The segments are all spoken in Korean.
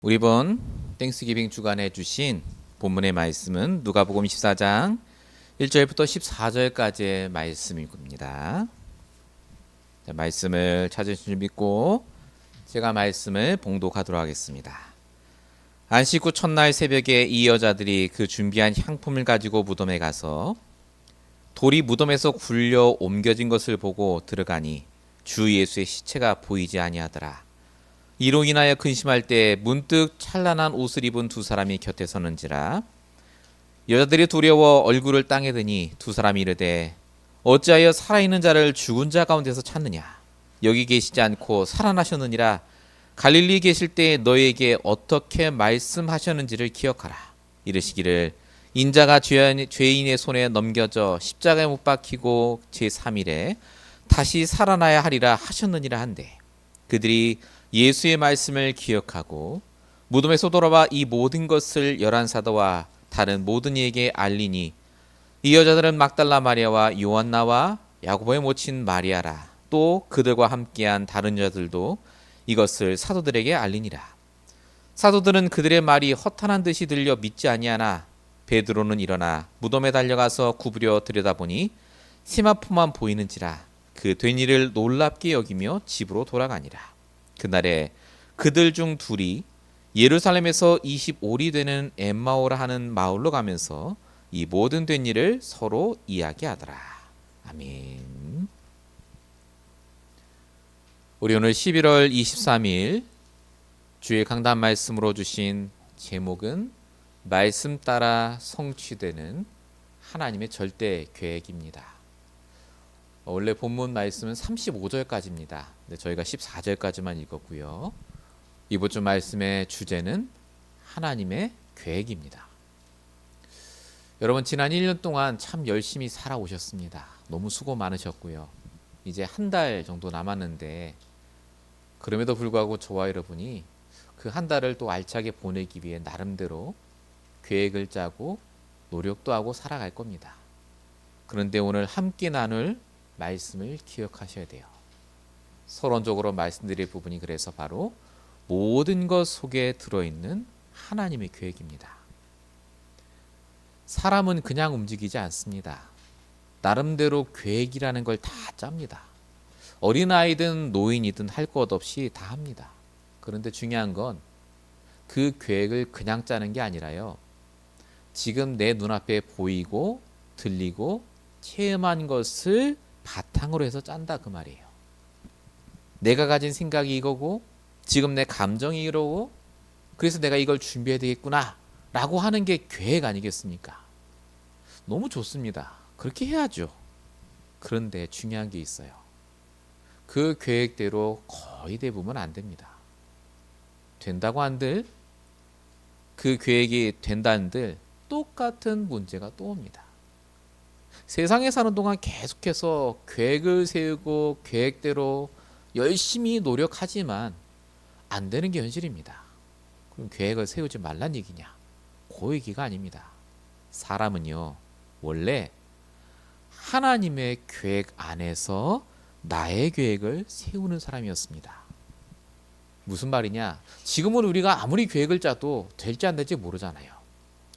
우리 본 땡스기빙 주간에 주신 본문의 말씀은 누가복음 14장 1절부터 14절까지의 말씀입니다. 말씀을 찾으신 줄 믿고 제가 말씀을 봉독하도록 하겠습니다. 안식 후 첫날 새벽에 이 여자들이 그 준비한 향품을 가지고 무덤에 가서 돌이 무덤에서 굴려 옮겨진 것을 보고 들어가니 주 예수의 시체가 보이지 아니하더라. 이로 인하여 근심할 때 문득 찬란한 옷을 입은 두 사람이 곁에 서는지라. 여자들이 두려워 얼굴을 땅에 드니 두 사람이 이르되 어찌하여 살아있는 자를 죽은 자 가운데서 찾느냐. 여기 계시지 않고 살아나셨느니라. 갈릴리 계실 때 너에게 어떻게 말씀하셨는지를 기억하라. 이르시기를 인자가 죄인의 손에 넘겨져 십자가에 못 박히고 제3일에 다시 살아나야 하리라 하셨느니라 한데, 그들이 예수의 말씀을 기억하고 무덤에서 돌아와 이 모든 것을 열한 사도와 다른 모든 이에게 알리니, 이 여자들은 막달라 마리아와 요한나와 야고보의 모친 마리아라. 또 그들과 함께한 다른 여자들도 이것을 사도들에게 알리니라. 사도들은 그들의 말이 허탄한 듯이 들려 믿지 아니하나 베드로는 일어나 무덤에 달려가서 구부려 들여다보니 세마포만 보이는지라. 그 된 일을 놀랍게 여기며 집으로 돌아가니라. 그날에 그들 중 둘이 예루살렘에서 25리 되는 엠마오라 하는 마을로 가면서 이 모든 된 일을 서로 이야기하더라. 아멘. 우리 오늘 11월 23일 주의 강단 말씀으로 주신 제목은 말씀 따라 성취되는 하나님의 절대 계획입니다. 원래 본문 말씀은 35절까지입니다. 저희가 14절까지만 읽었고요. 이번 주 말씀의 주제는 하나님의 계획입니다. 여러분, 지난 1년 동안 참 열심히 살아오셨습니다. 너무 수고 많으셨고요. 이제 한 달 정도 남았는데, 그럼에도 불구하고 저와 여러분이 그 한 달을 또 알차게 보내기 위해 나름대로 계획을 짜고 노력도 하고 살아갈 겁니다. 그런데 오늘 함께 나눌 말씀을 기억하셔야 돼요. 서론적으로 말씀드릴 부분이 그래서 바로 모든 것 속에 들어있는 하나님의 계획입니다. 사람은 그냥 움직이지 않습니다. 나름대로 계획이라는 걸 다 짭니다. 어린아이든 노인이든 할 것 없이 다 합니다. 그런데 중요한 건 그 계획을 그냥 짜는 게 아니라요, 지금 내 눈앞에 보이고 들리고 체험한 것을 바탕으로 해서 짠다, 그 말이에요. 내가 가진 생각이 이거고 지금 내 감정이 이러고 그래서 내가 이걸 준비해야 되겠구나 라고 하는 게 계획 아니겠습니까? 너무 좋습니다. 그렇게 해야죠. 그런데 중요한 게 있어요. 그 계획대로 거의 대부분 안 됩니다. 된다고 한들, 그 계획이 된다는들 똑같은 문제가 또 옵니다. 세상에 사는 동안 계속해서 계획을 세우고 계획대로 열심히 노력하지만 안 되는 게 현실입니다. 그럼 계획을 세우지 말란 얘기냐? 그 얘기가 아닙니다. 사람은요, 원래 하나님의 계획 안에서 나의 계획을 세우는 사람이었습니다. 무슨 말이냐? 지금은 우리가 아무리 계획을 짜도 될지 안 될지 모르잖아요.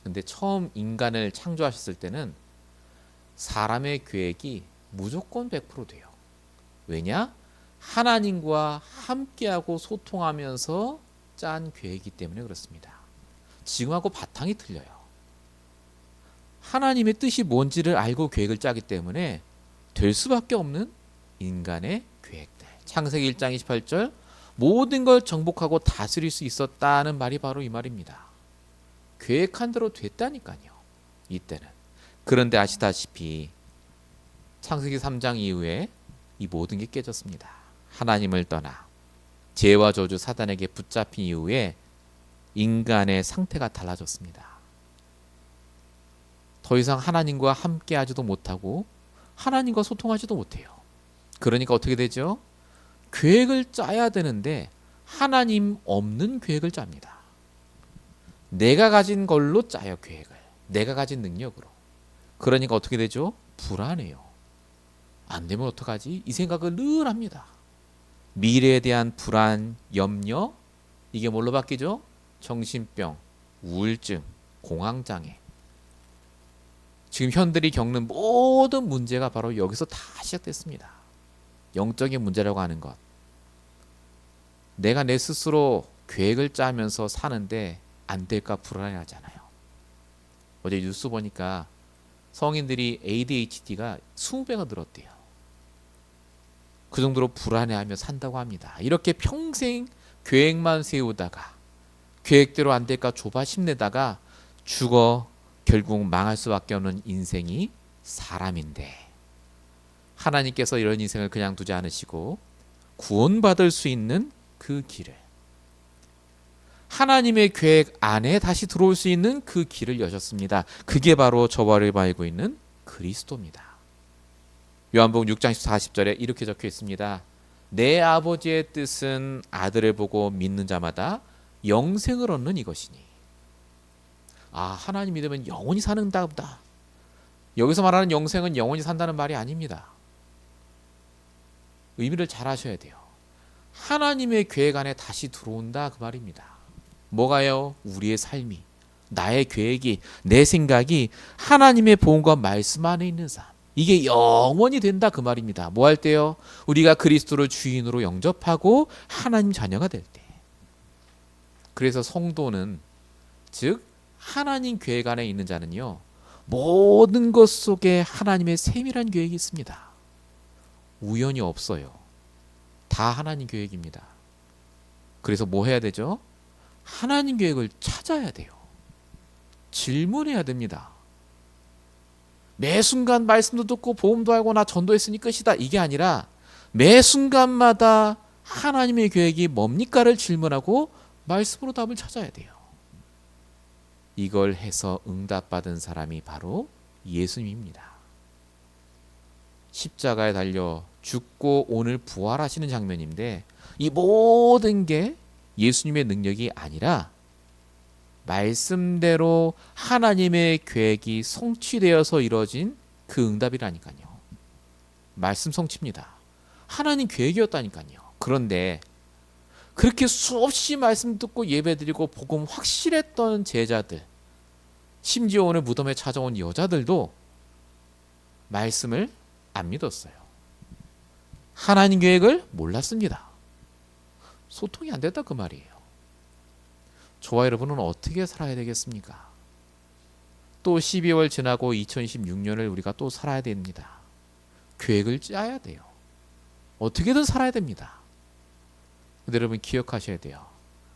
근데 처음 인간을 창조하셨을 때는 사람의 계획이 무조건 100% 돼요. 왜냐? 하나님과 함께하고 소통하면서 짠 계획이기 때문에 그렇습니다. 지금하고 바탕이 틀려요. 하나님의 뜻이 뭔지를 알고 계획을 짜기 때문에 될 수밖에 없는 인간의 계획들. 창세기 1장 28절, 모든 걸 정복하고 다스릴 수 있었다는 말이 바로 이 말입니다. 계획한 대로 됐다니까요, 이때는. 그런데 아시다시피 창세기 3장 이후에 이 모든 게 깨졌습니다. 하나님을 떠나 죄와 저주 사단에게 붙잡힌 이후에 인간의 상태가 달라졌습니다. 더 이상 하나님과 함께 하지도 못하고 하나님과 소통하지도 못해요. 그러니까 어떻게 되죠? 계획을 짜야 되는데 하나님 없는 계획을 짭니다. 내가 가진 걸로 짜요, 계획을. 내가 가진 능력으로. 그러니까 어떻게 되죠? 불안해요. 안 되면 어떡하지? 이 생각을 늘 합니다. 미래에 대한 불안, 염려, 이게 뭘로 바뀌죠? 정신병, 우울증, 공황장애. 지금 현들이 겪는 모든 문제가 바로 여기서 다 시작됐습니다. 영적인 문제라고 하는 것. 내가 내 스스로 계획을 짜면서 사는데 안 될까 불안해하잖아요. 어제 뉴스 보니까 성인들이 ADHD가 20배가 늘었대요. 그 정도로 불안해하며 산다고 합니다. 이렇게 평생 계획만 세우다가 계획대로 안 될까 조바심 내다가 죽어 결국 망할 수밖에 없는 인생이 사람인데, 하나님께서 이런 인생을 그냥 두지 않으시고 구원받을 수 있는 그 길을, 하나님의 계획 안에 다시 들어올 수 있는 그 길을 여셨습니다. 그게 바로 저와 여러분이 알고 있는 그리스도입니다. 요한복음 6장 40절에 이렇게 적혀 있습니다. 내 아버지의 뜻은 아들을 보고 믿는 자마다 영생을 얻는 이것이니. 하나님 믿으면 영원히 사는다 보다. 여기서 말하는 영생은 영원히 산다는 말이 아닙니다. 의미를 잘 아셔야 돼요. 하나님의 계획 안에 다시 들어온다 그 말입니다. 뭐가요? 우리의 삶이, 나의 계획이, 내 생각이 하나님의 복음과 말씀 안에 있는 삶, 이게 영원히 된다 그 말입니다. 뭐 할 때요? 우리가 그리스도를 주인으로 영접하고 하나님 자녀가 될 때. 그래서 성도는, 즉 하나님 계획 안에 있는 자는요, 모든 것 속에 하나님의 세밀한 계획이 있습니다. 우연이 없어요. 다 하나님 계획입니다. 그래서 뭐 해야 되죠? 하나님 계획을 찾아야 돼요. 질문해야 됩니다. 매 순간 말씀도 듣고 복음도 알고 나 전도했으니 끝이다, 이게 아니라 매 순간마다 하나님의 계획이 뭡니까를 질문하고 말씀으로 답을 찾아야 돼요. 이걸 해서 응답받은 사람이 바로 예수님입니다. 십자가에 달려 죽고 오늘 부활하시는 장면인데, 이 모든 게 예수님의 능력이 아니라 말씀대로 하나님의 계획이 성취되어서 이루어진 그 응답이라니까요. 말씀 성취입니다. 하나님 계획이었다니까요. 그런데 그렇게 수없이 말씀 듣고 예배드리고 복음 확실했던 제자들, 심지어 오늘 무덤에 찾아온 여자들도 말씀을 안 믿었어요. 하나님 계획을 몰랐습니다. 소통이 안 됐다 그 말이에요. 저와 여러분은 어떻게 살아야 되겠습니까? 또 12월 지나고 2026년을 우리가 또 살아야 됩니다. 계획을 짜야 돼요. 어떻게든 살아야 됩니다. 근데 여러분 기억하셔야 돼요.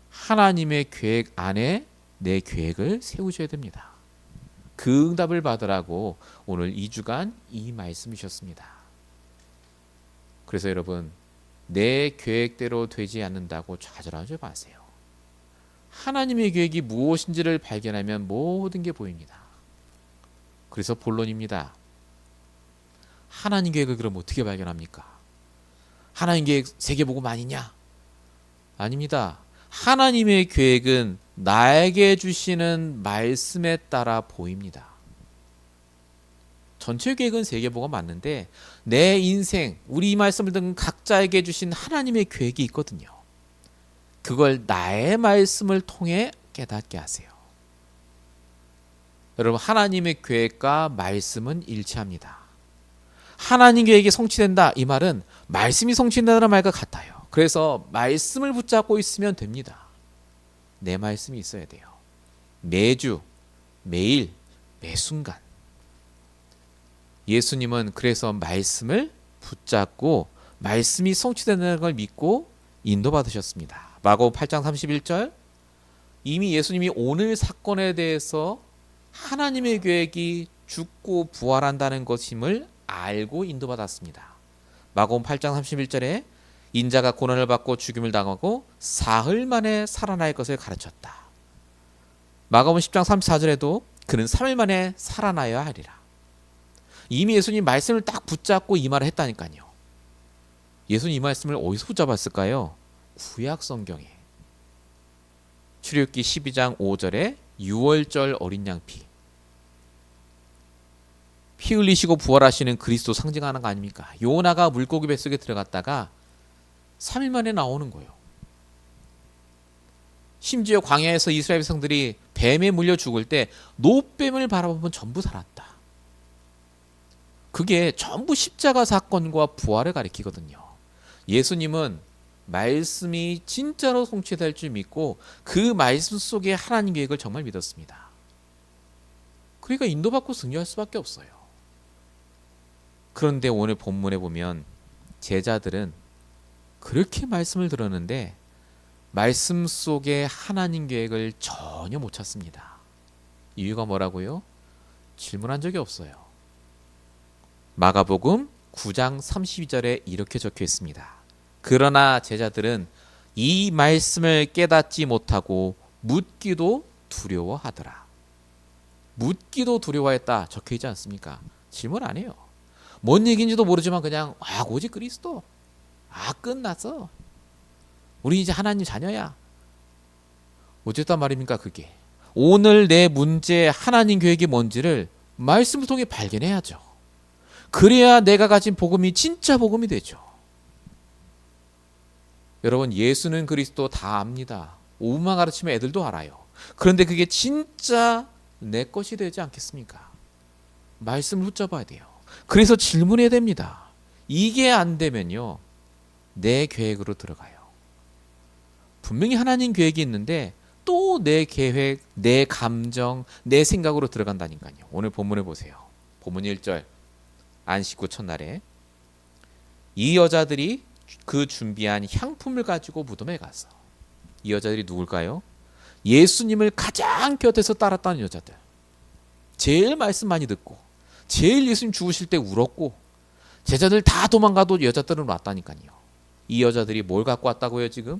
하나님의 계획 안에 내 계획을 세우셔야 됩니다. 그 응답을 받으라고 오늘 2주간 이 말씀이셨습니다. 그래서 여러분, 내 계획대로 되지 않는다고 좌절하지 마세요. 하나님의 계획이 무엇인지를 발견하면 모든 게 보입니다. 그래서 본론입니다. 하나님 계획을 그럼 어떻게 발견합니까? 하나님 계획 세계복음 아니냐? 아닙니다. 하나님의 계획은 나에게 주시는 말씀에 따라 보입니다. 전체 계획은 세계복음 맞는데 내 인생, 우리 이 말씀을 듣는 각자에게 주신 하나님의 계획이 있거든요. 그걸 나의 말씀을 통해 깨닫게 하세요. 여러분, 하나님의 계획과 말씀은 일치합니다. 하나님 계획이 성취된다, 이 말은 말씀이 성취된다는 말과 같아요. 그래서 말씀을 붙잡고 있으면 됩니다. 내 말씀이 있어야 돼요. 매주, 매일, 매 순간. 예수님은 그래서 말씀을 붙잡고 말씀이 성취된다는 걸 믿고 인도받으셨습니다. 마가복음 8장 31절, 이미 예수님이 오늘 사건에 대해서 하나님의 계획이 죽고 부활한다는 것임을 알고 인도받았습니다. 마가복음 8장 31절에 인자가 고난을 받고 죽임을 당하고 사흘 만에 살아날 것을 가르쳤다. 마가복음 10장 34절에도 그는 3일 만에 살아나야 하리라. 이미 예수님 말씀을 딱 붙잡고 이 말을 했다니까요. 예수님 이 말씀을 어디서 붙잡았을까요? 구약 성경에. 출애굽기 12장 5절에 6월절 어린 양 피 흘리시고 부활하시는 그리스도 상징하는 거 아닙니까? 요나가 물고기 뱃속에 들어갔다가 3일 만에 나오는 거예요. 심지어 광야에서 이스라엘 백성들이 뱀에 물려 죽을 때 노뱀을 바라보면 전부 살았다. 그게 전부 십자가 사건과 부활을 가리키거든요. 예수님은 말씀이 진짜로 성취될 줄 믿고 그 말씀 속에 하나님 계획을 정말 믿었습니다. 그러니까 인도받고 승리할 수밖에 없어요. 그런데 오늘 본문에 보면 제자들은 그렇게 말씀을 들었는데 말씀 속에 하나님 계획을 전혀 못 찾습니다. 이유가 뭐라고요? 질문한 적이 없어요. 마가복음 9장 32절에 이렇게 적혀 있습니다. 그러나 제자들은 이 말씀을 깨닫지 못하고 묻기도 두려워하더라. 묻기도 두려워했다 적혀 있지 않습니까? 질문 안 해요. 뭔 얘기인지도 모르지만 그냥 오직 그리스도. 끝났어. 우리 이제 하나님 자녀야. 어쨌단 말입니까 그게. 오늘 내 문제 하나님 계획이 뭔지를 말씀을 통해 발견해야죠. 그래야 내가 가진 복음이 진짜 복음이 되죠. 여러분 예수는 그리스도 다 압니다. 오후만 가르치면 애들도 알아요. 그런데 그게 진짜 내 것이 되지 않겠습니까? 말씀을 붙잡아야 돼요. 그래서 질문해야 됩니다. 이게 안 되면요 내 계획으로 들어가요. 분명히 하나님 계획이 있는데 또 내 계획, 내 감정, 내 생각으로 들어간다니까요. 오늘 본문을 보세요. 본문 1절 안식 후 첫날에 이 여자들이 그 준비한 향품을 가지고 무덤에 가서 이 여자들이 누굴까요? 예수님을 가장 곁에서 따랐다는 여자들. 제일 말씀 많이 듣고 제일 예수님 죽으실 때 울었고 제자들 다 도망가도 여자들은 왔다니까요. 이 여자들이 뭘 갖고 왔다고요 지금?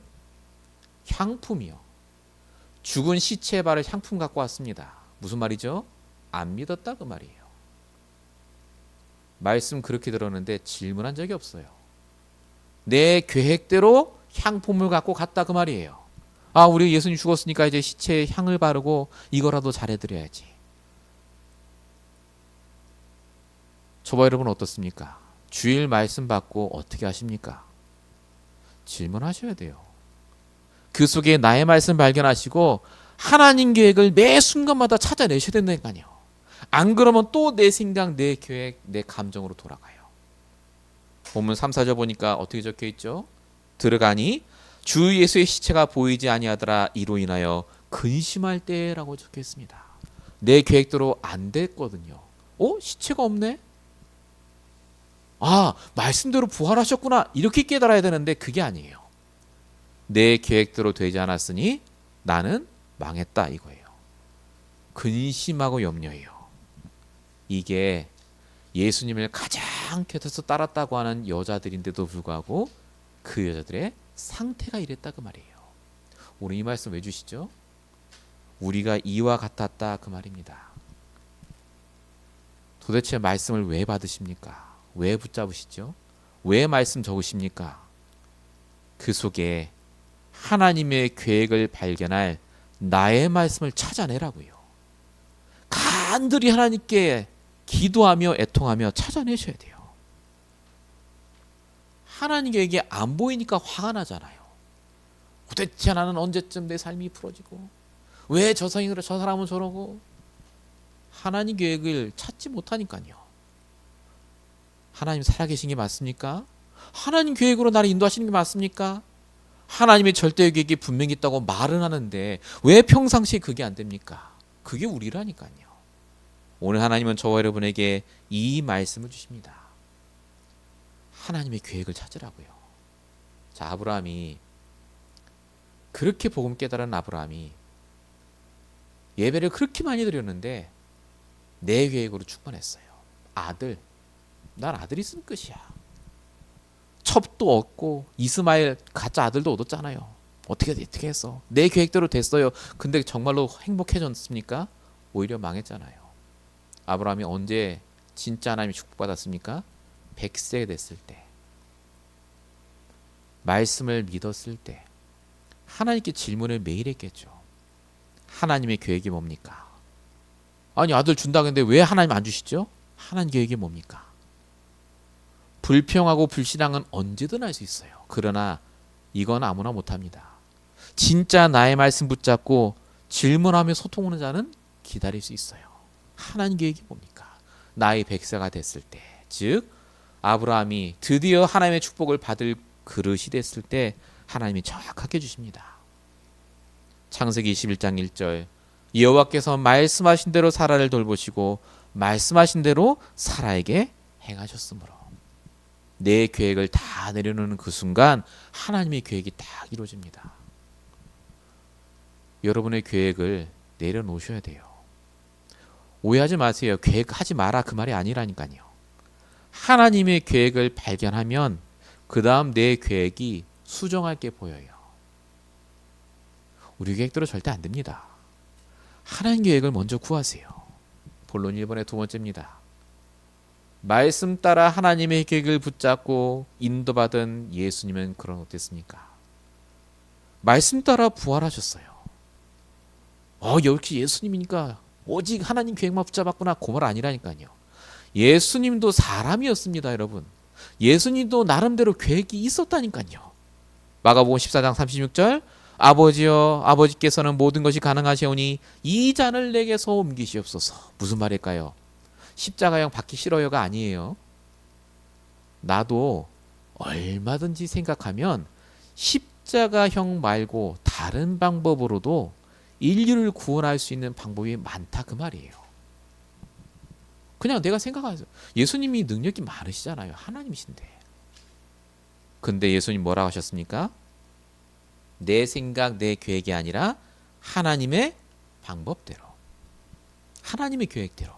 향품이요. 죽은 시체에 바를 향품 갖고 왔습니다. 무슨 말이죠? 안 믿었다 그 말이에요. 말씀 그렇게 들었는데 질문한 적이 없어요. 내 계획대로 향품을 갖고 갔다 그 말이에요. 우리 예수님 죽었으니까 이제 시체에 향을 바르고 이거라도 잘해드려야지. 저와 여러분 어떻습니까? 주일 말씀 받고 어떻게 하십니까? 질문하셔야 돼요. 그 속에 나의 말씀 발견하시고 하나님 계획을 매 순간마다 찾아내셔야 된다니까요. 안 그러면 또 내 생각, 내 계획, 내 감정으로 돌아가요. 본문 3, 4절 보니까 어떻게 적혀 있죠? 들어가니 주 예수의 시체가 보이지 아니하더라. 이로 인하여 근심할 때라고 적혀 있습니다. 내 계획대로 안 됐거든요. 시체가 없네? 말씀대로 부활하셨구나. 이렇게 깨달아야 되는데 그게 아니에요. 내 계획대로 되지 않았으니 나는 망했다 이거예요. 근심하고 염려해요. 이게 예수님을 가장 곁에서 따랐다고 하는 여자들인데도 불구하고 그 여자들의 상태가 이랬다 그 말이에요. 오늘 이 말씀 왜 주시죠? 우리가 이와 같았다 그 말입니다. 도대체 말씀을 왜 받으십니까? 왜 붙잡으시죠? 왜 말씀 적으십니까? 그 속에 하나님의 계획을 발견할 나의 말씀을 찾아내라고요. 간절히 하나님께 기도하며 애통하며 찾아내셔야 돼요. 하나님 계획이 안 보이니까 화가 나잖아요. 도대체 나는 언제쯤 내 삶이 풀어지고 왜 저 사람은 저러고 하나님 계획을 찾지 못하니까요. 하나님 살아계신 게 맞습니까? 하나님 계획으로 나를 인도하시는 게 맞습니까? 하나님의 절대 계획이 분명히 있다고 말은 하는데 왜 평상시에 그게 안 됩니까? 그게 우리라니까요. 오늘 하나님은 저와 여러분에게 이 말씀을 주십니다. 하나님의 계획을 찾으라고요. 자, 아브라함이 그렇게 복음 깨달은 아브라함이 예배를 그렇게 많이 드렸는데 내 계획으로 충만했어요. 난 아들 있으면 끝이야. 첩도 얻고 이스마엘 가짜 아들도 얻었잖아요. 어떻게 했어? 내 계획대로 됐어요. 근데 정말로 행복해졌습니까? 오히려 망했잖아요. 아브라함이 언제 진짜 하나님이 축복받았습니까? 100세 됐을 때, 말씀을 믿었을 때, 하나님께 질문을 매일 했겠죠. 하나님의 계획이 뭡니까? 아니 아들 준다고 했는데 왜 하나님 안 주시죠? 하나님 계획이 뭡니까? 불평하고 불신앙은 언제든 할 수 있어요. 그러나 이건 아무나 못합니다. 진짜 나의 말씀 붙잡고 질문하며 소통하는 자는 기다릴 수 있어요. 하나님 계획이 뭡니까? 나의 백세가 됐을 때, 즉 아브라함이 드디어 하나님의 축복을 받을 그릇이 됐을 때 하나님이 정확하게 주십니다. 창세기 21장 1절, 여호와께서 말씀하신 대로 사라를 돌보시고 말씀하신 대로 사라에게 행하셨으므로. 내 계획을 다 내려놓는 그 순간 하나님의 계획이 딱 이루어집니다. 여러분의 계획을 내려놓으셔야 돼요. 오해하지 마세요. 계획하지 마라 그 말이 아니라니까요. 하나님의 계획을 발견하면 그 다음 내 계획이 수정할 게 보여요. 우리 계획대로 절대 안 됩니다. 하나님 계획을 먼저 구하세요. 본론 1번의 두 번째입니다. 말씀 따라 하나님의 계획을 붙잡고 인도받은 예수님은 그런 어땠습니까? 말씀 따라 부활하셨어요. 역시 예수님이니까 오직 하나님 계획만 붙잡았구나 그 말 아니라니까요. 예수님도 사람이었습니다, 여러분. 예수님도 나름대로 계획이 있었다니까요. 마가복음 14장 36절, 아버지여, 아버지께서는 모든 것이 가능하시오니 이 잔을 내게서 옮기시옵소서. 무슨 말일까요? 십자가형 받기 싫어요가 아니에요. 나도 얼마든지 생각하면 십자가형 말고 다른 방법으로도 인류를 구원할 수 있는 방법이 많다 그 말이에요. 그냥 내가 생각하세요. 예수님이 능력이 많으시잖아요. 하나님이신데. 근데 예수님 뭐라고 하셨습니까? 내 생각, 내 계획이 아니라 하나님의 방법대로, 하나님의 계획대로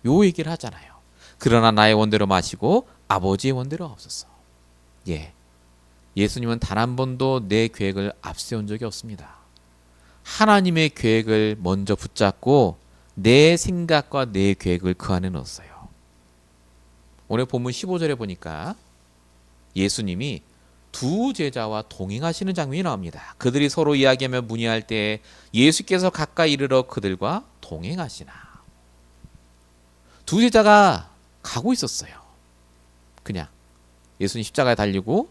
요 얘기를 하잖아요. 그러나 나의 원대로 마시고 아버지의 원대로 없었어. 예수님은 단 한 번도 내 계획을 앞세운 적이 없습니다. 하나님의 계획을 먼저 붙잡고 내 생각과 내 계획을 그 안에 넣었어요. 오늘 본문 15절에 보니까 예수님이 두 제자와 동행하시는 장면이 나옵니다. 그들이 서로 이야기하며 문의할 때 예수께서 가까이 이르러 그들과 동행하시나. 두 제자가 가고 있었어요. 그냥 예수님 십자가에 달리고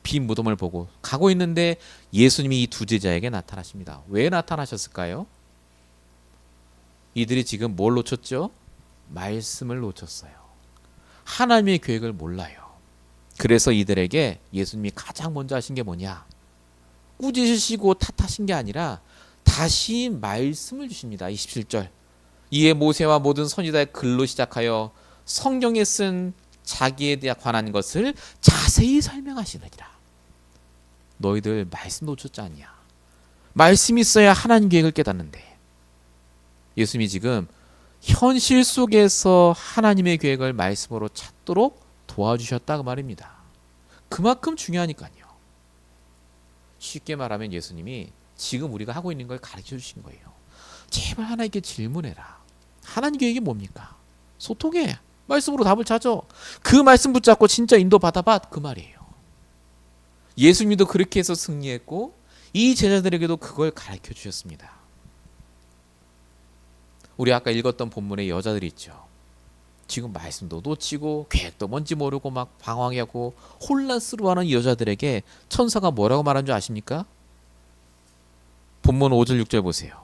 빈 무덤을 보고 가고 있는데 예수님이 이 두 제자에게 나타나십니다. 왜 나타나셨을까요? 이들이 지금 뭘 놓쳤죠? 말씀을 놓쳤어요. 하나님의 계획을 몰라요. 그래서 이들에게 예수님이 가장 먼저 하신 게 뭐냐? 꾸짖으시고 탓하신 게 아니라 다시 말씀을 주십니다. 27절. 이에 모세와 모든 선지자의 글로 시작하여 성경에 쓴 자기에 관한 것을 자세히 설명하시느니라. 너희들 말씀 놓쳤지 않냐? 말씀이 있어야 하나님 계획을 깨닫는데. 예수님이 지금 현실 속에서 하나님의 계획을 말씀으로 찾도록 도와주셨다 그 말입니다. 그만큼 중요하니까요. 쉽게 말하면 예수님이 지금 우리가 하고 있는 걸 가르쳐 주신 거예요. 제발 하나님께 질문해라. 하나님 계획이 뭡니까? 소통해. 말씀으로 답을 찾아. 그 말씀 붙잡고 진짜 인도 받아봐 그 말이에요. 예수님도 그렇게 해서 승리했고 이 제자들에게도 그걸 가르쳐 주셨습니다. 우리 아까 읽었던 본문의 여자들이 있죠. 지금 말씀도 놓치고 계획도 뭔지 모르고 막 방황하고 혼란스러워하는 여자들에게 천사가 뭐라고 말한 줄 아십니까? 본문 5절 6절 보세요.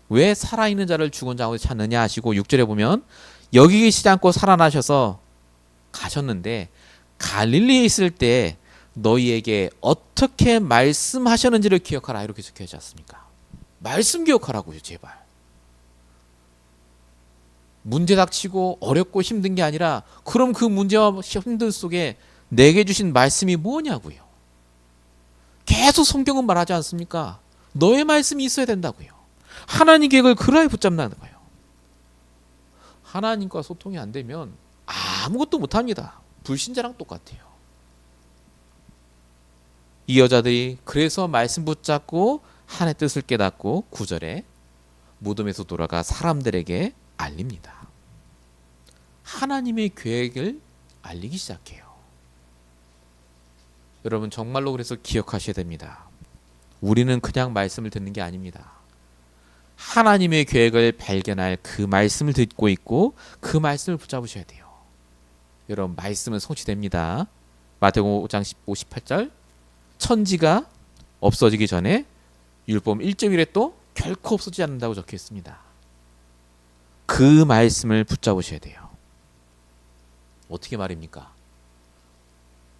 왜 살아있는 자를 죽은 자 가운데 찾느냐 하시고 6절에 보면 여기 계시지 않고 살아나셔서 가셨는데 갈릴리에 있을 때 너희에게 어떻게 말씀하셨는지를 기억하라 이렇게 적혀있지 않습니까? 말씀 기억하라고요. 제발. 문제 닥치고 어렵고 힘든 게 아니라 그럼 그 문제와 힘든 속에 내게 주신 말씀이 뭐냐고요. 계속 성경은 말하지 않습니까? 너의 말씀이 있어야 된다고요. 하나님 계획을 그라에 붙잡는다는 거예요. 하나님과 소통이 안 되면 아무것도 못합니다. 불신자랑 똑같아요. 이 여자들이 그래서 말씀 붙잡고 하나님의 뜻을 깨닫고 9절에 무덤에서 돌아가 사람들에게 알립니다. 하나님의 계획을 알리기 시작해요. 여러분 정말로 그래서 기억하셔야 됩니다. 우리는 그냥 말씀을 듣는 게 아닙니다. 하나님의 계획을 발견할 그 말씀을 듣고 있고 그 말씀을 붙잡으셔야 돼요. 여러분 말씀은 성취됩니다. 마태복음 5장 58절 천지가 없어지기 전에 율법 1.1에 또 결코 없어지지 않는다고 적혀 있습니다. 그 말씀을 붙잡으셔야 돼요. 어떻게 말입니까?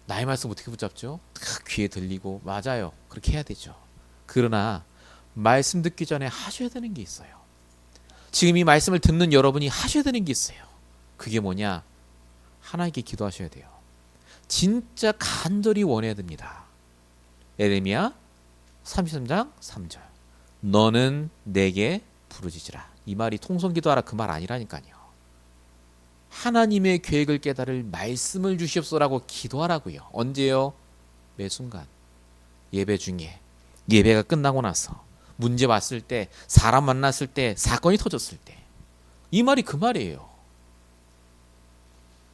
나의 말씀 어떻게 붙잡죠? 귀에 들리고 맞아요. 그렇게 해야 되죠. 그러나 말씀 듣기 전에 하셔야 되는 게 있어요. 지금 이 말씀을 듣는 여러분이 하셔야 되는 게 있어요. 그게 뭐냐? 하나님께 기도하셔야 돼요. 진짜 간절히 원해야 됩니다. 예레미야 33장 3절. 너는 내게 부르짖으라. 이 말이 통성기도하라 그 말 아니라니까요. 하나님의 계획을 깨달을 말씀을 주시옵소라고 기도하라고요. 언제요? 매 순간. 예배 중에, 예배가 끝나고 나서, 문제 왔을 때, 사람 만났을 때, 사건이 터졌을 때. 이 말이 그 말이에요.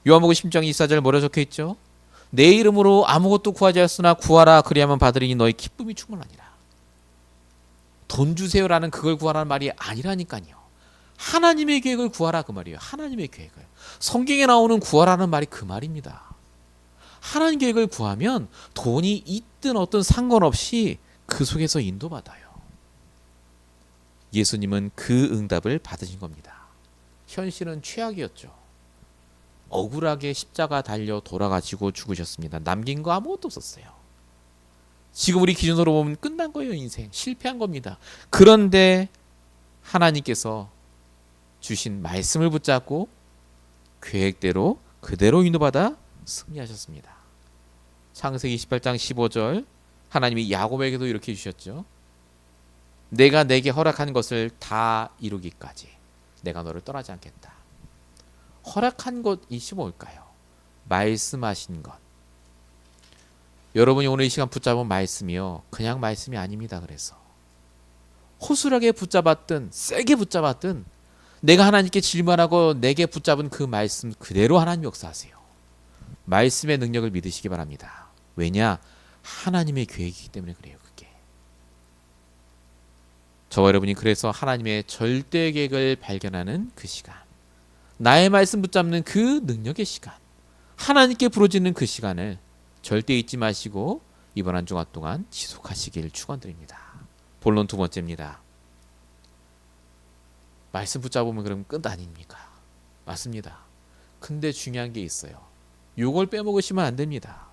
요한복음 10장 24절 뭐라 적혀 있죠? 내 이름으로 아무것도 구하지 않았으나 구하라 그리하면 받으리니 너의 기쁨이 충만하니라. 돈 주세요라는 그걸 구하라는 말이 아니라니까요. 하나님의 계획을 구하라 그 말이에요. 하나님의 계획을. 성경에 나오는 구하라는 말이 그 말입니다. 하나님 계획을 구하면 돈이 있든 어떤 상관없이 그 속에서 인도받아요. 예수님은 그 응답을 받으신 겁니다. 현실은 최악이었죠. 억울하게 십자가 달려 돌아가시고 죽으셨습니다. 남긴 거 아무것도 없었어요. 지금 우리 기준으로 보면 끝난 거예요. 인생 실패한 겁니다. 그런데 하나님께서 주신 말씀을 붙잡고 계획대로 그대로 인도받아 승리하셨습니다. 창세기 28장 15절 하나님이 야곱에게도 이렇게 주셨죠. 내가 내게 허락한 것을 다 이루기까지 내가 너를 떠나지 않겠다. 허락한 것이 뭘까요? 말씀하신 것. 여러분이 오늘 이 시간 붙잡은 말씀이요. 그냥 말씀이 아닙니다. 그래서 호술하게 붙잡았든 세게 붙잡았든 내가 하나님께 질문하고 내게 붙잡은 그 말씀 그대로 하나님 역사하세요. 말씀의 능력을 믿으시기 바랍니다. 왜냐? 하나님의 계획이기 때문에 그래요. 그게. 저와 여러분이 그래서 하나님의 절대 계획을 발견하는 그 시간, 나의 말씀 붙잡는 그 능력의 시간, 하나님께 부르짖는 그 시간을 절대 잊지 마시고 이번 한 주간 동안 지속하시길 축원드립니다. 본론 두 번째입니다. 말씀 붙잡으면 그럼 끝 아닙니까? 맞습니다. 근데 중요한 게 있어요. 요걸 빼먹으시면 안 됩니다.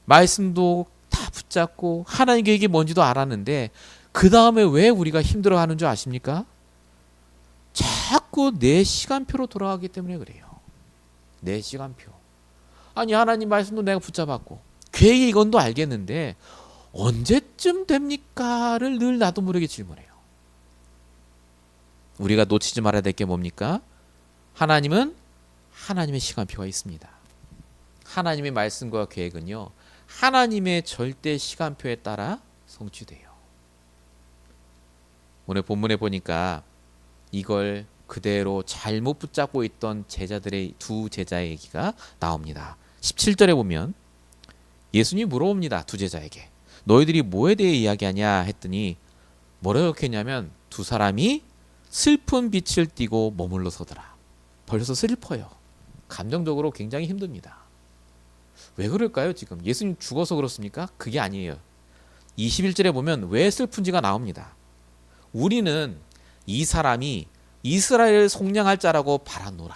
말씀도 다 붙잡고 하나님 계획이 뭔지도 알았는데 그 다음에 왜 우리가 힘들어하는 줄 아십니까? 자꾸 내 시간표로 돌아가기 때문에 그래요. 내 시간표. 아니 하나님 말씀도 내가 붙잡았고 계획이 이건도 알겠는데 언제쯤 됩니까?를 늘 나도 모르게 질문해요. 우리가 놓치지 말아야 될 게 뭡니까? 하나님은 하나님의 시간표가 있습니다. 하나님의 말씀과 계획은요. 하나님의 절대 시간표에 따라 성취돼요. 오늘 본문에 보니까 이걸 그대로 잘못 붙잡고 있던 제자들의 두 제자의 얘기가 나옵니다. 17절에 보면 예수님이 물어봅니다. 두 제자에게. 너희들이 뭐에 대해 이야기하냐 했더니 뭐라고 적혔냐면 두 사람이 슬픈 빛을 띠고 머물러 서더라. 벌써 슬퍼요. 감정적으로 굉장히 힘듭니다. 왜 그럴까요? 지금 예수님 죽어서 그렇습니까? 그게 아니에요. 21절에 보면 왜 슬픈지가 나옵니다. 우리는 이 사람이 이스라엘을 속량할 자라고 바라노라.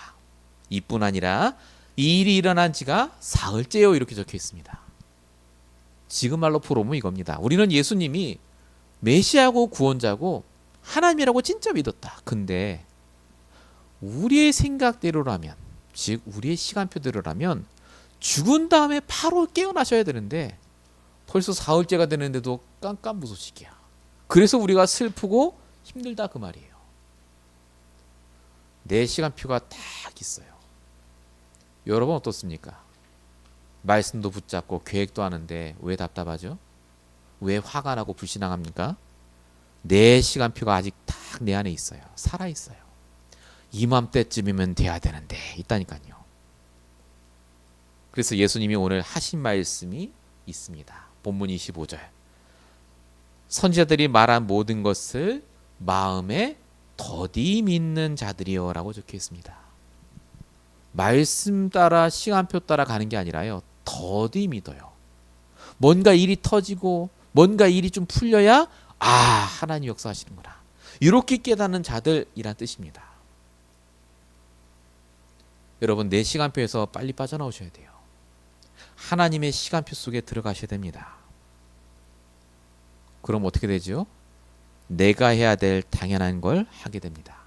이뿐 아니라 이 일이 일어난 지가 사흘째요. 이렇게 적혀 있습니다. 지금 말로 풀어보면 이겁니다. 우리는 예수님이 메시아고 구원자고 하나님이라고 진짜 믿었다. 근데 우리의 생각대로라면, 즉 우리의 시간표대로라면 죽은 다음에 바로 깨어나셔야 되는데 벌써 사흘째가 되는데도 깜깜무소식이야. 그래서 우리가 슬프고 힘들다 그 말이에요. 내 시간표가 딱 있어요. 여러분 어떻습니까? 말씀도 붙잡고 계획도 하는데 왜 답답하죠? 왜 화가 나고 불신앙합니까? 내 시간표가 아직 딱 내 안에 있어요. 살아있어요. 이맘때쯤이면 돼야 되는데 있다니까요. 그래서 예수님이 오늘 하신 말씀이 있습니다. 본문 25절. 선지자들이 말한 모든 것을 마음에 더디 믿는 자들이여 라고 적혀 있습니다. 말씀 따라 시간표 따라 가는 게 아니라요. 더디 믿어요. 뭔가 일이 터지고 뭔가 일이 좀 풀려야 하나님 역사하시는구나. 이렇게 깨닫는 자들이란 뜻입니다. 여러분, 내 시간표에서 빨리 빠져나오셔야 돼요. 하나님의 시간표 속에 들어가셔야 됩니다. 그럼 어떻게 되죠? 내가 해야 될 당연한 걸 하게 됩니다.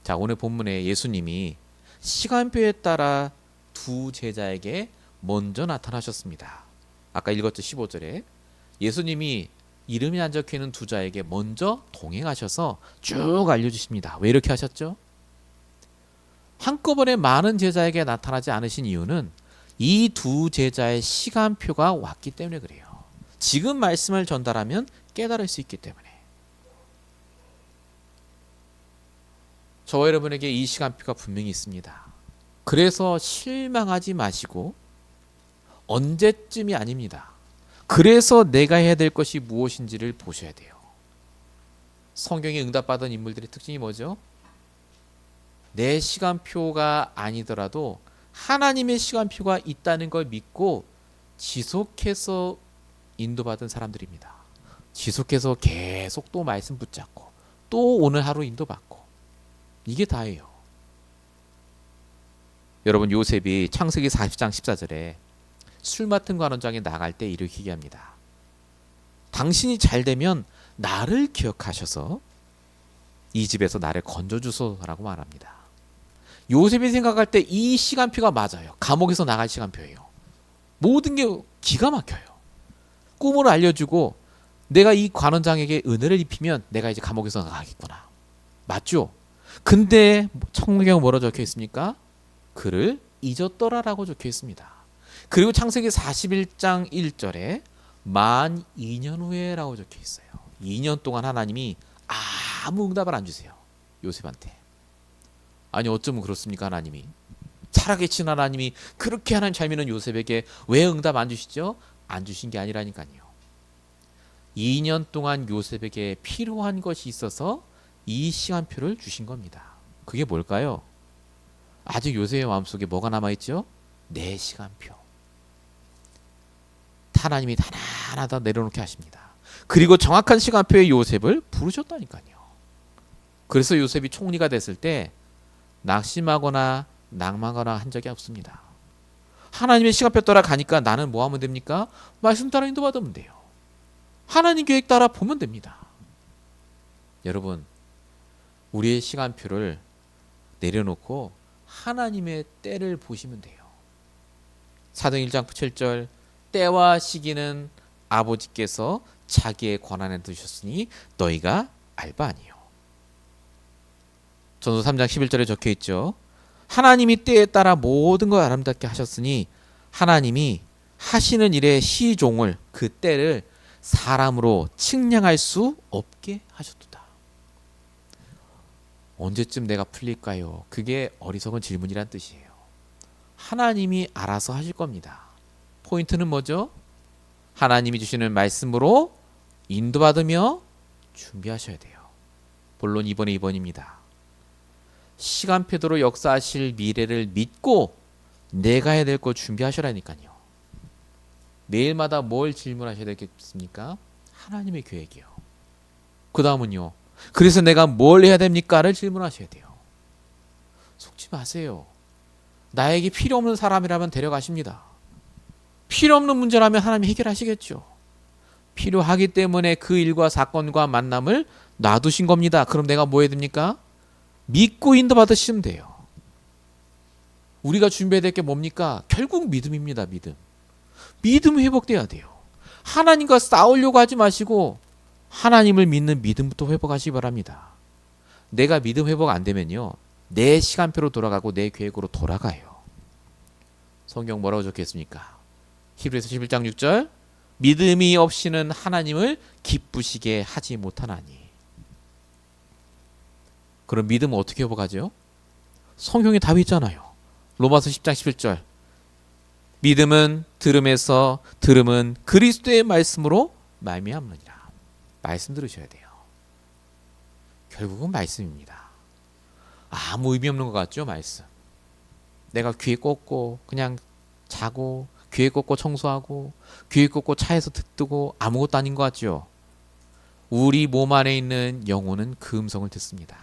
자, 오늘 본문에 예수님이 시간표에 따라 두 제자에게 먼저 나타나셨습니다. 아까 읽었죠? 15절에 예수님이 이름이 안 적혀있는 두 자에게 먼저 동행하셔서 쭉 알려주십니다. 왜 이렇게 하셨죠? 한꺼번에 많은 제자에게 나타나지 않으신 이유는 이 두 제자의 시간표가 왔기 때문에 그래요. 지금 말씀을 전달하면 깨달을 수 있기 때문에. 저와 여러분에게 이 시간표가 분명히 있습니다. 그래서 실망하지 마시고 언제쯤이 아닙니다. 그래서 내가 해야 될 것이 무엇인지를 보셔야 돼요. 성경에 응답받은 인물들의 특징이 뭐죠? 내 시간표가 아니더라도 하나님의 시간표가 있다는 걸 믿고 지속해서 인도받은 사람들입니다. 지속해서 계속 또 말씀 붙잡고 또 오늘 하루 인도받고 이게 다예요. 여러분, 요셉이 창세기 40장 14절에 술 맡은 관원장에 나갈 때 이렇게 얘기합니다. 당신이 잘 되면 나를 기억하셔서 이 집에서 나를 건져주소라고 말합니다. 요셉이 생각할 때 이 시간표가 맞아요. 감옥에서 나갈 시간표예요. 모든 게 기가 막혀요. 꿈을 알려주고 내가 이 관원장에게 은혜를 입히면 내가 이제 감옥에서 나가겠구나. 맞죠? 근데 성경에 뭐라 적혀 있습니까? 그를 잊었더라라고 적혀 있습니다. 그리고 창세기 41장 1절에 만 2년 후에라고 적혀 있어요. 2년 동안 하나님이 아무 응답을 안 주세요. 요셉한테. 아니 어쩌면 그렇습니까? 하나님이 살아계신 하나님이 그렇게 하나님 잘 믿는 요셉에게 왜 응답 안 주시죠? 안 주신 게 아니라니까요. 2년 동안 요셉에게 필요한 것이 있어서 이 시간표를 주신 겁니다. 그게 뭘까요? 아직 요셉의 마음속에 뭐가 남아있죠? 내 시간표. 하나님이 하나하나 내려놓게 하십니다. 그리고 정확한 시간표에 요셉을 부르셨다니까요. 그래서 요셉이 총리가 됐을 때 낙심하거나 낭망하거나 한 적이 없습니다. 하나님의 시간표 따라 가니까 나는 뭐 하면 됩니까? 말씀 따라 인도받으면 돼요. 하나님 계획 따라 보면 됩니다. 여러분, 우리의 시간표를 내려놓고 하나님의 때를 보시면 돼요. 사도행 1장 7절 때와 시기는 아버지께서 자기의 권한에 두셨으니 너희가 알바 아니요. 전서 3장 11절에 적혀 있죠. 하나님이 때에 따라 모든 걸 아름답게 하셨으니 하나님이 하시는 일의 시종을 그 때를 사람으로 측량할 수 없게 하셨도다. 언제쯤 내가 풀릴까요? 그게 어리석은 질문이란 뜻이에요. 하나님이 알아서 하실 겁니다. 포인트는 뭐죠? 하나님이 주시는 말씀으로 인도받으며 준비하셔야 돼요. 본론 2번에 2번입니다. 시간표대로 역사하실 미래를 믿고 내가 해야 될 거 준비하셔라니까요. 매일마다 뭘 질문하셔야 되겠습니까? 하나님의 계획이요. 그 다음은요. 그래서 내가 뭘 해야 됩니까?를 질문하셔야 돼요. 속지 마세요. 나에게 필요 없는 사람이라면 데려가십니다. 필요 없는 문제라면 하나님이 해결하시겠죠. 필요하기 때문에 그 일과 사건과 만남을 놔두신 겁니다. 그럼 내가 뭐 해야 됩니까? 믿고 인도받으시면 돼요. 우리가 준비해야 될 게 뭡니까? 결국 믿음입니다. 믿음 회복돼야 돼요. 하나님과 싸우려고 하지 마시고 하나님을 믿는 믿음부터 회복하시기 바랍니다. 내가 믿음 회복 안 되면요, 내 시간표로 돌아가고 내 계획으로 돌아가요. 성경 뭐라고 적혔습니까? 히브리서 11장 6절 믿음이 없이는 하나님을 기쁘시게 하지 못하나니. 그럼 믿음은 어떻게 회복하죠? 성경에 답이 있잖아요. 로마서 10장 11절 믿음은 들음에서 들음은 그리스도의 말씀으로 말미암느니라. 말씀 들으셔야 돼요. 결국은 말씀입니다. 아무 의미 없는 것 같죠? 말씀. 내가 귀에 꽂고 그냥 자고 귀에 꽂고 청소하고 귀에 꽂고 차에서 듣고 아무것도 아닌 것 같죠. 우리 몸 안에 있는 영혼은 그 음성을 듣습니다.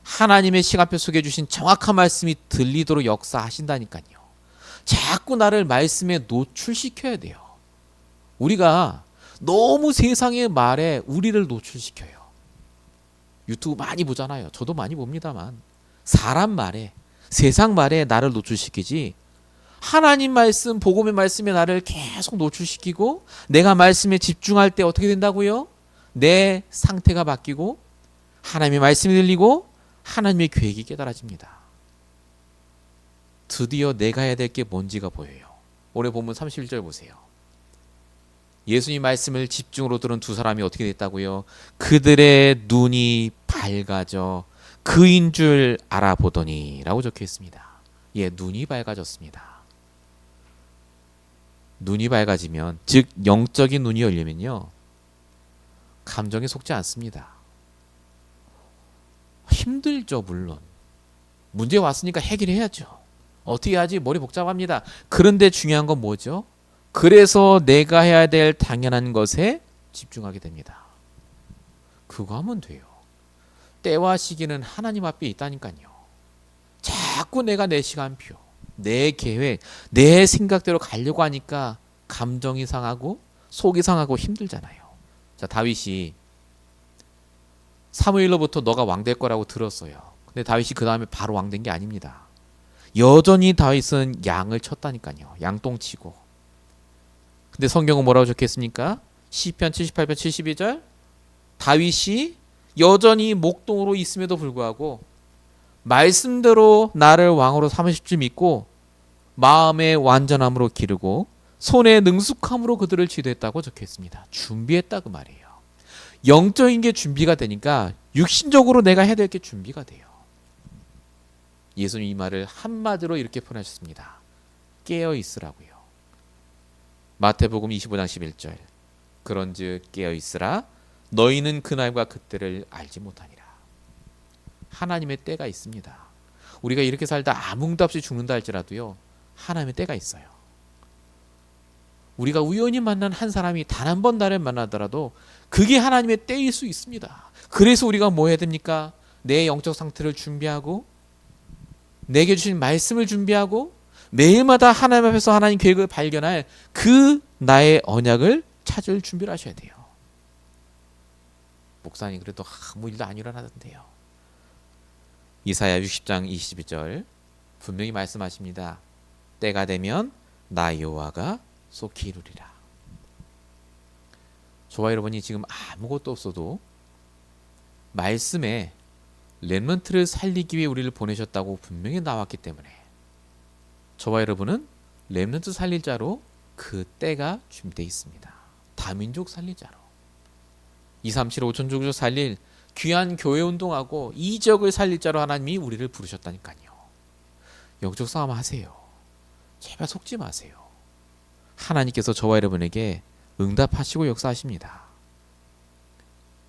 하나님의 시간표 속에 주신 정확한 말씀이 들리도록 역사하신다니까요. 자꾸 나를 말씀에 노출시켜야 돼요. 우리가 너무 세상의 말에 우리를 노출시켜요. 유튜브 많이 보잖아요. 저도 많이 봅니다만 사람 말에, 세상 말에 나를 노출시키지, 하나님 말씀, 복음의 말씀에 나를 계속 노출시키고 내가 말씀에 집중할 때 어떻게 된다고요? 내 상태가 바뀌고 하나님의 말씀이 들리고 하나님의 계획이 깨달아집니다. 드디어 내가 해야 될 게 뭔지가 보여요. 올해 본문 31절 보세요. 예수님 말씀을 집중으로 들은 두 사람이 어떻게 됐다고요? 그들의 눈이 밝아져 그인 줄 알아보더니 라고 적혀 있습니다. 예, 눈이 밝아졌습니다. 눈이 밝아지면, 즉 영적인 눈이 열리면요, 감정에 속지 않습니다. 힘들죠. 물론 문제 왔으니까 해결해야죠. 어떻게 하지? 머리 복잡합니다. 그런데 중요한 건 뭐죠? 그래서 내가 해야 될 당연한 것에 집중하게 됩니다. 그거 하면 돼요. 때와 시기는 하나님 앞에 있다니까요. 자꾸 내가 내 시간표, 내 계획, 내 생각대로 가려고 하니까 감정이 상하고 속이 상하고 힘들잖아요. 자, 다윗이 사무엘로부터 너가 왕 될 거라고 들었어요. 근데 다윗이 그 다음에 바로 왕 된 게 아닙니다. 여전히 다윗은 양을 쳤다니까요. 양똥치고. 근데 성경은 뭐라고 적혔습니까? 시편 78편 72절, 다윗이 여전히 목동으로 있음에도 불구하고 말씀대로 나를 왕으로 삼으실 줄 믿고 마음의 완전함으로 기르고 손의 능숙함으로 그들을 지도했다고 적혀있습니다. 준비했다 그 말이에요. 영적인 게 준비가 되니까 육신적으로 내가 해야 될 게 준비가 돼요. 예수님 이 말을 한마디로 이렇게 표현하셨습니다. 깨어 있으라고요. 마태복음 25장 11절, 그런즉 깨어 있으라 너희는 그날과 그때를 알지 못하니라. 하나님의 때가 있습니다. 우리가 이렇게 살다 아무 응답 없이 죽는다 할지라도요, 하나님의 때가 있어요. 우리가 우연히 만난 한 사람이 단 한 번 나를 만나더라도 그게 하나님의 때일 수 있습니다. 그래서 우리가 뭐 해야 됩니까? 내 영적 상태를 준비하고 내게 주신 말씀을 준비하고 매일마다 하나님 앞에서 하나님 계획을 발견할 그 나의 언약을 찾을 준비를 하셔야 돼요. 목사님 그래도 아무 일도 안 일어나던데요. 이사야 60장 22절 분명히 말씀하십니다. 때가 되면 나 여호와가 속히 이루리라. 저와 여러분이 지금 아무것도 없어도 말씀에 렘넌트를 살리기 위해 우리를 보내셨다고 분명히 나왔기 때문에 저와 여러분은 렘넌트 살릴 자로 그 때가 준비되어 있습니다. 다민족 살릴 자로 237 5천족을 살릴 귀한 교회 운동하고 이 지역을 살릴 자로 하나님이 우리를 부르셨다니까요. 영적 싸움 하세요. 제발 속지 마세요. 하나님께서 저와 여러분에게 응답하시고 역사하십니다.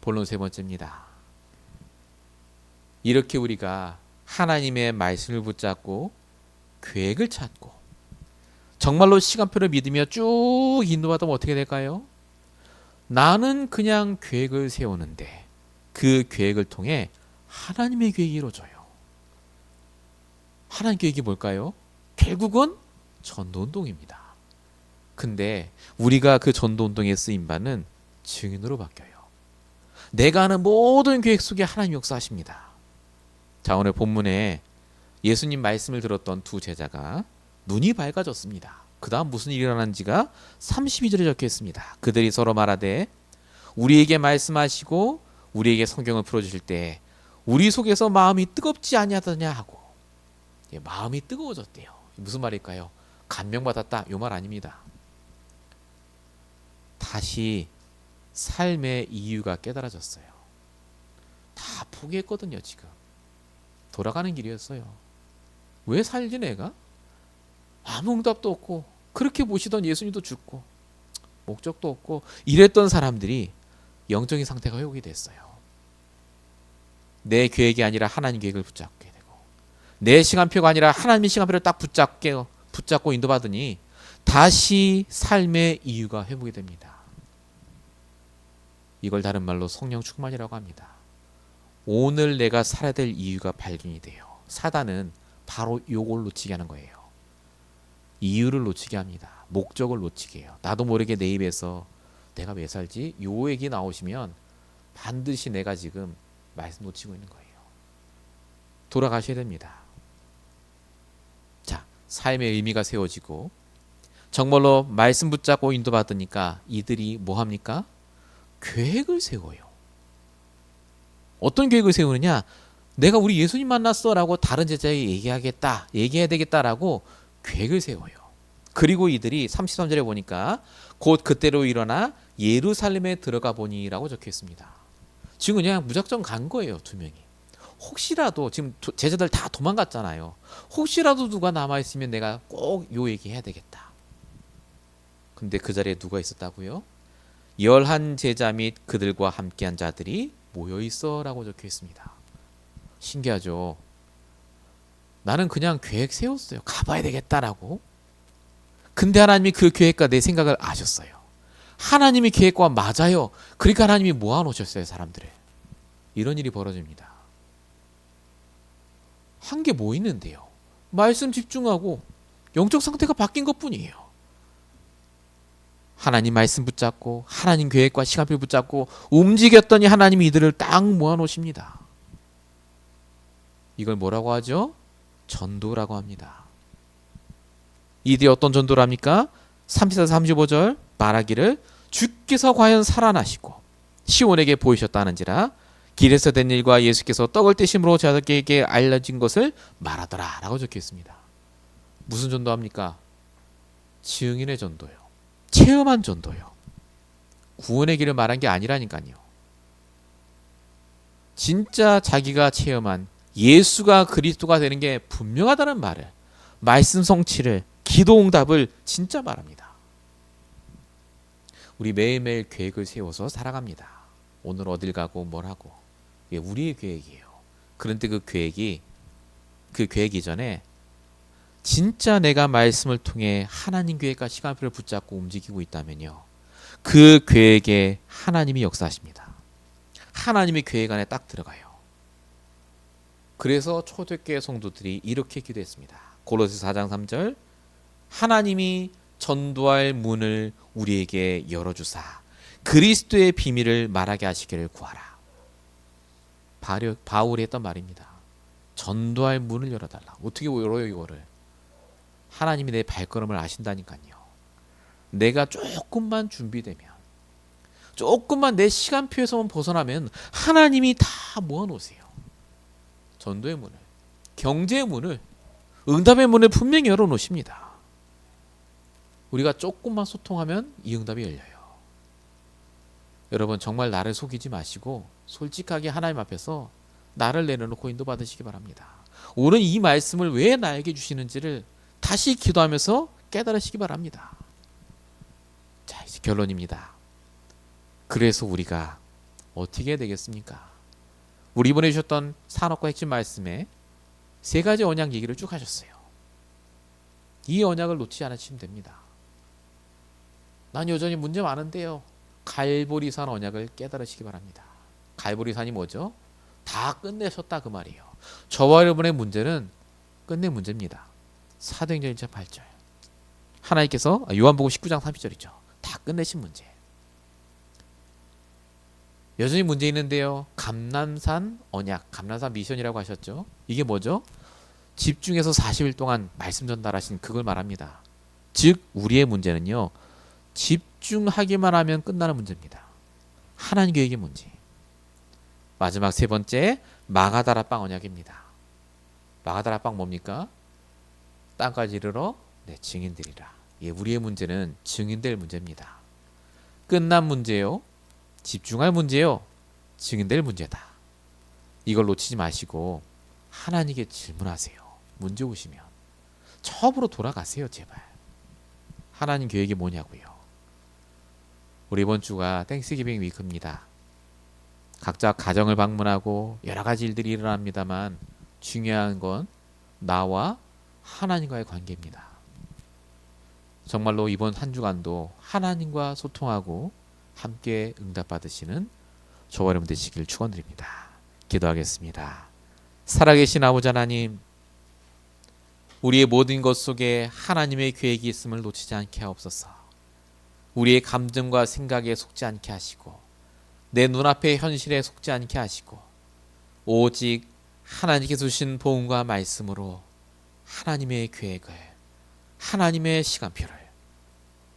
본론 세 번째입니다. 이렇게 우리가 하나님의 말씀을 붙잡고 계획을 찾고 정말로 시간표를 믿으며 쭉 인도하다면 어떻게 될까요? 나는 그냥 계획을 세우는데 그 계획을 통해 하나님의 계획이 이루어져요. 하나님 계획이 뭘까요? 결국은 전도운동입니다. 근데 우리가 그 전도운동에 쓰인 바는 증인으로 바뀌어요. 내가 하는 모든 계획 속에 하나님 역사하십니다. 자, 오늘 본문에 예수님 말씀을 들었던 두 제자가 눈이 밝아졌습니다. 그 다음 무슨 일이 일어난지가 32절에 적혀 있습니다. 그들이 서로 말하되 우리에게 말씀하시고 우리에게 성경을 풀어주실 때 우리 속에서 마음이 뜨겁지 아니하더냐 하고, 마음이 뜨거워졌대요. 무슨 말일까요? 감명받았다 이 말 아닙니다. 다시 삶의 이유가 깨달아졌어요. 다 포기했거든요. 지금 돌아가는 길이었어요. 왜 살지 내가? 아무 응답도 없고 그렇게 모시던 예수님도 죽고 목적도 없고 이랬던 사람들이 영적인 상태가 회복이 됐어요. 내 계획이 아니라 하나님 계획을 붙잡게 되고 내 시간표가 아니라 하나님의 시간표를 딱 붙잡고 인도받으니 다시 삶의 이유가 회복이 됩니다. 이걸 다른 말로 성령 충만이라고 합니다. 오늘 내가 살아야 될 이유가 발견이 돼요. 사단은 바로 요걸 놓치게 하는 거예요. 이유를 놓치게 합니다. 목적을 놓치게 해요. 나도 모르게 내 입에서 내가 왜 살지? 요 얘기 나오시면 반드시 내가 지금 말씀 놓치고 있는 거예요. 돌아가셔야 됩니다. 자, 삶의 의미가 세워지고 정말로 말씀 붙잡고 인도받으니까 이들이 뭐 합니까? 계획을 세워요. 어떤 계획을 세우느냐? 내가 우리 예수님 만났어 라고 다른 제자에게 얘기해야 되겠다라고 계획을 세워요. 그리고 이들이 33절에 보니까 곧 그때로 일어나 예루살렘에 들어가 보니라고 적혀 있습니다. 지금 그냥 무작정 간 거예요, 두 명이. 혹시라도 지금 제자들 다 도망갔잖아요. 혹시라도 누가 남아있으면 내가 꼭 요 얘기 해야 되겠다. 근데 그 자리에 누가 있었다고요? 11 제자 및 그들과 함께한 자들이 모여있어 라고 적혀 있습니다. 신기하죠? 나는 그냥 계획 세웠어요. 가봐야 되겠다라고. 근데 하나님이 그 계획과 내 생각을 아셨어요. 하나님이 계획과 맞아요. 그러니까 하나님이 모아놓으셨어요, 사람들을. 이런 일이 벌어집니다. 한 게 뭐 있는데요? 말씀 집중하고 영적 상태가 바뀐 것뿐이에요. 하나님 말씀 붙잡고 하나님 계획과 시간표 붙잡고 움직였더니 하나님이 이들을 딱 모아놓으십니다. 이걸 뭐라고 하죠? 전도라고 합니다. 이들이 어떤 전도를 합니까? 34, 35절 말하기를 주께서 과연 살아나시고 시온에게 보이셨다는지라 길에서 된 일과 예수께서 떡을 떼심으로 자들에게 알려진 것을 말하더라 라고 적혀 있습니다. 무슨 전도합니까? 증인의 전도요. 체험한 전도요. 구원의 길을 말한 게 아니라니까요. 진짜 자기가 체험한 예수가 그리스도가 되는 게 분명하다는 말을, 말씀 성취를, 기도 응답을 진짜 말합니다. 우리 매일매일 계획을 세워서 살아갑니다. 오늘 어딜 가고 뭘 하고. 이게 우리의 계획이에요. 그런데 그 계획 이전에 진짜 내가 말씀을 통해 하나님 계획과 시간표를 붙잡고 움직이고 있다면요. 그 계획에 하나님이 역사하십니다. 하나님의 계획 안에 딱 들어가요. 그래서 초대교회 성도들이 이렇게 기도했습니다. 고로새 4장 3절 하나님이 전도할 문을 우리에게 열어주사 그리스도의 비밀을 말하게 하시기를 구하라. 바울이 했던 말입니다. 전도할 문을 열어달라. 어떻게 열어요 이거를? 하나님이 내 발걸음을 아신다니까요. 내가 조금만 준비되면, 조금만 내 시간표에서만 벗어나면 하나님이 다 모아놓으세요. 전도의 문을, 경제의 문을, 응답의 문을 분명히 열어놓으십니다. 우리가 조금만 소통하면 이 응답이 열려요. 여러분 정말 나를 속이지 마시고 솔직하게 하나님 앞에서 나를 내려놓고 인도받으시기 바랍니다. 오늘 이 말씀을 왜 나에게 주시는지를 다시 기도하면서 깨달으시기 바랍니다. 자, 이제 결론입니다. 그래서 우리가 어떻게 해야 되겠습니까? 우리 이번에 주셨던 산업과 핵심 말씀에 3가지 언약 얘기를 쭉 하셨어요. 이 언약을 놓치지 않으시면 됩니다. 난 여전히 문제 많은데요. 갈보리산 언약을 깨달으시기 바랍니다. 갈보리산이 뭐죠? 다 끝내셨다 그 말이에요. 저와 여러분의 문제는 끝내 문제입니다. 사도행전 1장 8절 하나님께서 요한복음 19장 30절이죠. 다 끝내신 문제. 여전히 문제 있는데요. 감람산 언약, 감람산 미션이라고 하셨죠. 이게 뭐죠? 집중해서 40일 동안 말씀 전달하신 그걸 말합니다. 즉 우리의 문제는요. 집중하기만 하면 끝나는 문제입니다. 하나님 계획의 문제. 마지막 3번째 마가다라빵 언약입니다. 마가다라빵 뭡니까? 땅까지 이르러 내 증인되리라. 예, 우리의 문제는 증인될 문제입니다. 끝난 문제요. 집중할 문제요. 증인될 문제다. 이걸 놓치지 마시고 하나님께 질문하세요. 문제 오시면 처음으로 돌아가세요. 제발. 하나님 계획이 뭐냐고요. 우리 이번 주가 땡스기빙 위크입니다. 각자 가정을 방문하고 여러 가지 일들이 일어납니다만 중요한 건 나와 하나님과의 관계입니다. 정말로 이번 한 주간도 하나님과 소통하고 함께 응답받으시는 저와 여러분 되시길 축원드립니다. 기도하겠습니다. 살아계신 아버지 하나님, 우리의 모든 것 속에 하나님의 계획이 있음을 놓치지 않게 하옵소서. 우리의 감정과 생각에 속지 않게 하시고 내 눈앞의 현실에 속지 않게 하시고 오직 하나님께서 주신 복음과 말씀으로 하나님의 계획을, 하나님의 시간표를,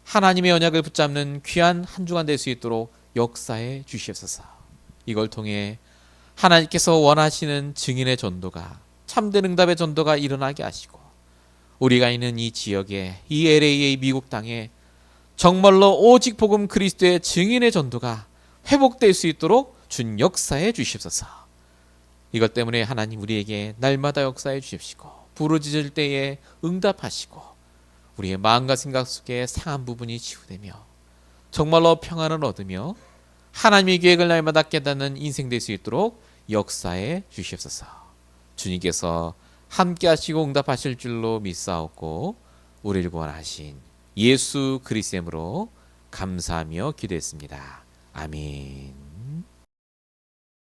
하나님의 언약을 붙잡는 귀한 한 주간 될 수 있도록 역사해 주시옵소서. 이걸 통해 하나님께서 원하시는 증인의 전도가, 참된 응답의 전도가 일어나게 하시고 우리가 있는 이 지역에, 이 LA의 미국 땅에 정말로 오직 복음 그리스도의 증인의 전도가 회복될 수 있도록 준 역사해 주시옵소서. 이것 때문에 하나님 우리에게 날마다 역사해 주십시고 부르짖을 때에 응답하시고 우리의 마음과 생각 속에 상한 부분이 치유되며 정말로 평안을 얻으며 하나님의 계획을 날마다 깨닫는 인생 될 수 있도록 역사해 주시옵소서. 주님께서 함께 하시고 응답하실 줄로 믿사옵고 우리를 구원하신 예수 그리스도의 이름으로 감사하며 기도했습니다. 아멘.